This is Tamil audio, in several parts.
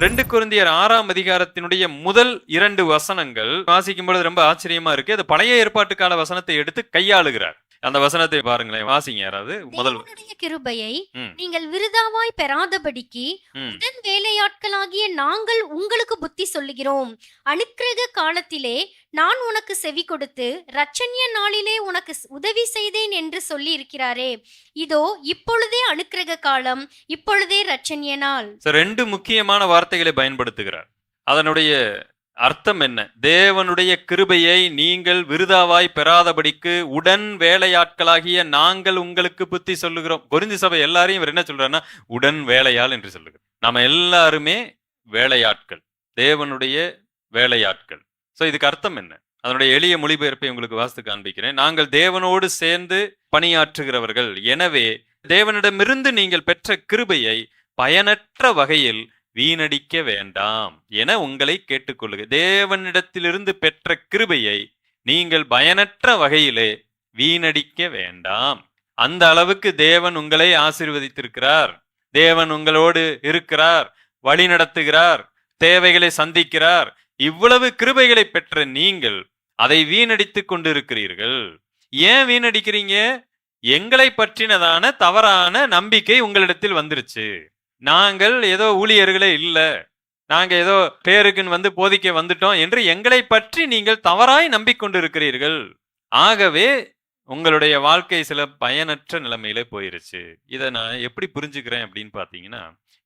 2 கொரிந்தியர் 6ஆம் அதிகாரத்தினுடைய முதல் 2 வசனங்கள் வாசிக்கும் பொழுது ரொம்ப ஆச்சரியமா இருக்கு. அது பழைய ஏற்பாட்டு கால வசனத்தை எடுத்து கையாளுகிறார். அந்த வசனத்தை பாருங்களேன், வாசிங்க யாராவது. முதல் தேவனுடைய கிருபையை ம், நீங்கள் விருதாவாய் பெறாதபடிக்கு ம். உடன் வேலையாட்களாகிய நாங்கள் உங்களுக்கு புத்தி சொல்லுகிறோம். அனுக்கிரக காலத்திலே நான் உனக்கு செவி கொடுத்து இரட்சணிய நாளிலே உனக்கு உதவி செய்தேன் என்று சொல்லி இருக்கிறாரே. இதோ இப்பொழுதே அனுக்கிரக காலம், இப்பொழுதே இரட்சணிய நாள். 2 முக்கியமான வார்த்தைகளை பயன்படுத்துகிறார். அதனுடைய அர்த்தம் என்ன? தேவனுடைய கிருபையை நீங்கள் விருதாவாய் பெறாதபடிக்கு உடன் வேலையாட்களாகிய நாங்கள் உங்களுக்கு புத்தி சொல்லுகிறோம். கொரிந்தி சபை எல்லாரையும் இவர் என்ன சொல்றாருன்னா, உடன் வேலையாள் என்று சொல்லுகிறார். நாம எல்லாருமே வேலையாட்கள், தேவனுடைய வேலையாட்கள். சோ இதுக்கு அர்த்தம் என்ன? அதனுடைய எளிய மொழிபெயர்ப்பை உங்களுக்கு வாசித்து காண்பிக்கிறேன். நாங்கள் தேவனோடு சேர்ந்து பணியாற்றுகிறவர்கள். எனவே தேவனிடமிருந்து நீங்கள் பெற்ற கிருபையை பயனற்ற வகையில் வீணடிக்க வேண்டாம் என உங்களை கேட்டுக்கொள்ளுக. தேவனிடத்திலிருந்து பெற்ற கிருபையை நீங்கள் பயனற்ற வகையிலே வீணடிக்க வேண்டாம். அந்த அளவுக்கு தேவன் உங்களை ஆசீர்வதித்திருக்கிறார். தேவன் உங்களோடு இருக்கிறார், வழி நடத்துகிறார், தேவைகளை சந்திக்கிறார். இவ்வளவு கிருபைகளை பெற்ற நீங்கள் அதை வீணடித்துக் கொண்டிருக்கிறீர்கள். ஏன் வீணடிக்கிறீங்க? எங்களை பற்றினதான தவறான நம்பிக்கை உங்களிடத்தில் வந்துருச்சு. நாங்கள் ஏதோ ஊழியர்களே இல்ல, நாங்க ஏதோ பேருக்குன்னு வந்து போதிக்க வந்துட்டோம் என்று எங்களை பற்றி நீங்கள் தவறாய் நம்பிக்கொண்டிருக்கிறீர்கள். ஆகவே உங்களுடைய வாழ்க்கை சில பயனற்ற நிலைமையில போயிருச்சு. இதை நான் எப்படி புரிஞ்சுக்கிறேன் அப்படின்னு பாத்தீங்கன்னா,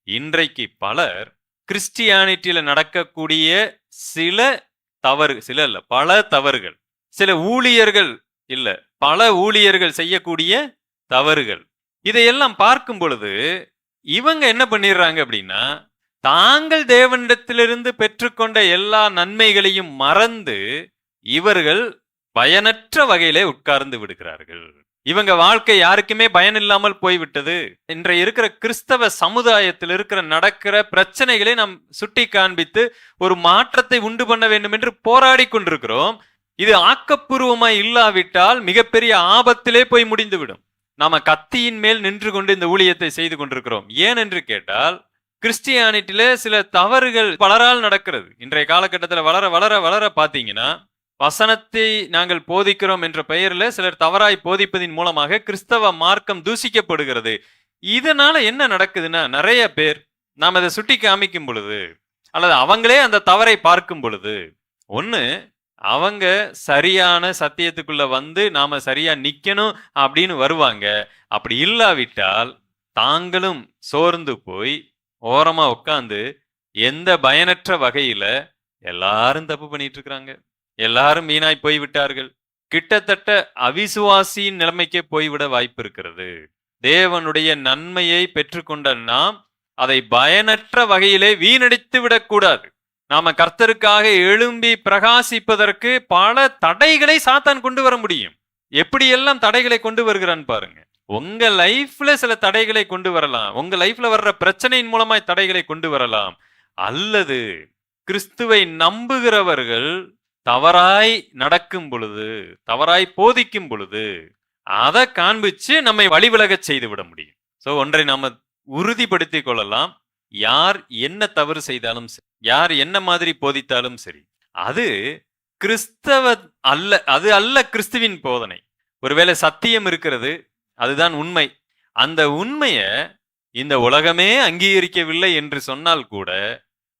இன்றைக்கு பலர் கிறிஸ்டியானிட்டியில நடக்கக்கூடிய சில பல தவறுகள், சில ஊழியர்கள் இல்ல பல ஊழியர்கள் செய்யக்கூடிய தவறுகள், இதையெல்லாம் பார்க்கும் பொழுது இவங்க என்ன பண்ணிடுறாங்க அப்படின்னா, தாங்கள் தேவனிடத்திலிருந்து பெற்றுக்கொண்ட எல்லா நன்மைகளையும் மறந்து இவர்கள் பயனற்ற வகையிலே உட்கார்ந்து விடுகிறார்கள். இவங்க வாழ்க்கை யாருக்குமே பயன் இல்லாமல் போய்விட்டது. இன்றைய இருக்கிற கிறிஸ்தவ சமுதாயத்தில் நடக்கிற பிரச்சனைகளை நாம் சுட்டி காண்பித்து ஒரு மாற்றத்தை உண்டு பண்ண வேண்டும் என்று போராடி கொண்டிருக்கிறோம். இது ஆக்கப்பூர்வமாய் இல்லாவிட்டால் மிகப்பெரிய ஆபத்திலே போய் முடிந்துவிடும். நாம கத்தியின் மேல் நின்று கொண்டு இந்த ஊழியத்தை செய்து கொண்டிருக்கிறோம். ஏன் என்று கேட்டால், கிறிஸ்டியானிட்டியில சில தவறுகள் பலரால் நடக்கிறது. இன்றைய காலகட்டத்தில் வளர வளர வளர பாத்தீங்கன்னா, வசனத்தை நாங்கள் போதிக்கிறோம் என்ற பெயரில் சிலர் தவறாய் போதிப்பதின் மூலமாக கிறிஸ்தவ மார்க்கம் தூசிக்கப்படுகிறது. இதனால என்ன நடக்குதுன்னா, நிறைய பேர் நாம் அதை சுட்டி காமிக்கும் பொழுது அல்லது அவங்களே அந்த தவறை பார்க்கும் பொழுது, ஒண்ணு அவங்க சரியான சத்தியத்துக்குள்ள வந்து நாம சரியா நிக்கணும் அப்படின்னு வருவாங்க. அப்படி இல்லாவிட்டால் தாங்களும் சோர்ந்து போய் ஓரமா உட்கார்ந்து எந்த பயனற்ற வகையில எல்லாரும் தப்பு பண்ணிட்டு இருக்கிறாங்க, எல்லாரும் வீணாய் போய்விட்டார்கள், கிட்டத்தட்ட அவிசுவாசியின் நிலைமைக்கே போய்விட வாய்ப்பு இருக்கிறது. தேவனுடைய நன்மையை பெற்றுக்கொண்ட நாம் அதை பயனற்ற வகையிலே வீணடித்து விடக்கூடாது. நாம கர்த்தருக்காக எழும்பி பிரகாசிப்பதற்கு பல தடைகளை சாத்தான் கொண்டு வர முடியும். எப்படியெல்லாம் தடைகளை கொண்டு வருகிறான்னு பாருங்க. உங்க லைஃப்ல சில தடைகளை கொண்டு வரலாம், உங்க லைஃப்ல வர்ற பிரச்சனையின் மூலமாய் தடைகளை கொண்டு வரலாம். அல்லது கிறிஸ்துவை நம்புகிறவர்கள் தவறாய் நடக்கும் பொழுது, தவறாய் போதிக்கும் பொழுது அதை காண்பிச்சு நம்மை வழிவிலக செய்து விட முடியும். சோ ஒன்றை நாம உறுதிப்படுத்திக் கொள்ளலாம், யார் என்ன தவறு செய்தாலும் சரி, யார் என்ன மாதிரி போதித்தாலும் சரி, அது கிறிஸ்தவ அல்ல, அது அல்ல கிறிஸ்துவின் போதனை. ஒருவேளை சத்தியம் இருக்கிறது, அதுதான் உண்மை. அந்த உண்மைய இந்த உலகமே அங்கீகரிக்கவில்லை என்று சொன்னால் கூட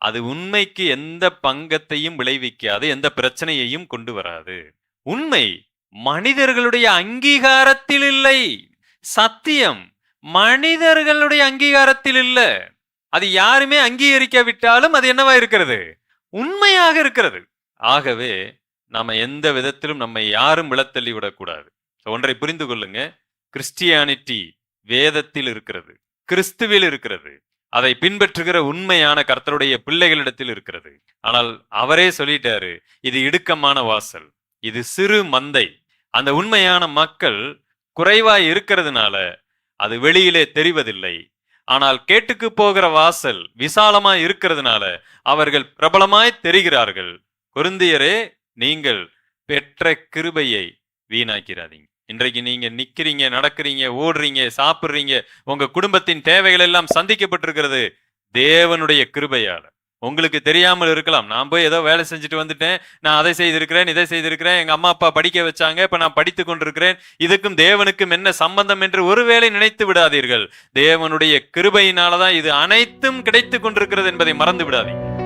அது உண்மைக்கு எந்த பங்கத்தையும் விளைவிக்காது, எந்த பிரச்சனையையும் கொண்டு வராது. உண்மை மனிதர்களுடைய அங்கீகாரத்தில் இல்லை, சத்தியம் மனிதர்களுடைய அங்கீகாரத்தில் இல்ல. அது யாருமே அங்கீகரிக்காவிட்டாலும் அது என்னவா இருக்கிறது? உண்மையாக இருக்கிறது. ஆகவே நாம எந்த விதத்திலும் நம்மை யாரும் விழத்தள்ளி விடக்கூடாது. ஒன்றை புரிந்து கொள்ளுங்க, கிறிஸ்டியானிட்டி வேதத்தில் இருக்கிறது, கிறிஸ்துவில் இருக்கிறது, அதை பின்பற்றுகிற உண்மையான கர்த்தருடைய பிள்ளைகளிடத்தில் இருக்கிறது. ஆனால் அவரே சொல்லிட்டாரு, இது இடுக்கமான வாசல், இது சிறு மந்தை. அந்த உண்மையான மக்கள் குறைவாய் இருக்கிறதுனால அது வெளியிலே தெரிவதில்லை. ஆனால் கேட்டுக்கு போகிற வாசல் விசாலமாய் இருக்கிறதுனால அவர்கள் பிரபலமாய் தெரிகிறார்கள். கொரிந்தியரே, நீங்கள் பெற்ற கிருபையை வீணாக்கிறாதீங்க. இன்றைக்கு நீங்க நிக்கிறீங்க, நடக்கிறீங்க, ஓடுறீங்க, சாப்பிடுறீங்க, உங்க குடும்பத்தின் தேவைகள் எல்லாம் சந்திக்கப்பட்டிருக்கிறது தேவனுடைய கிருபையால. உங்களுக்கு தெரியாமல் இருக்கலாம். நான் போய் ஏதோ வேலை செஞ்சுட்டு வந்துட்டேன், நான் அதை செய்திருக்கிறேன், இதை செய்திருக்கிறேன், எங்க அம்மா அப்பா படிக்க வச்சாங்க, இப்ப நான் படித்துக் கொண்டிருக்கிறேன், இதுக்கும் தேவனுக்கும் என்ன சம்பந்தம் என்று ஒருவேளை நினைத்து விடாதீர்கள். தேவனுடைய கிருபையினாலதான் இது அனைத்தும் கிடைத்துக் கொண்டிருக்கிறது என்பதை மறந்து விடாதீங்க.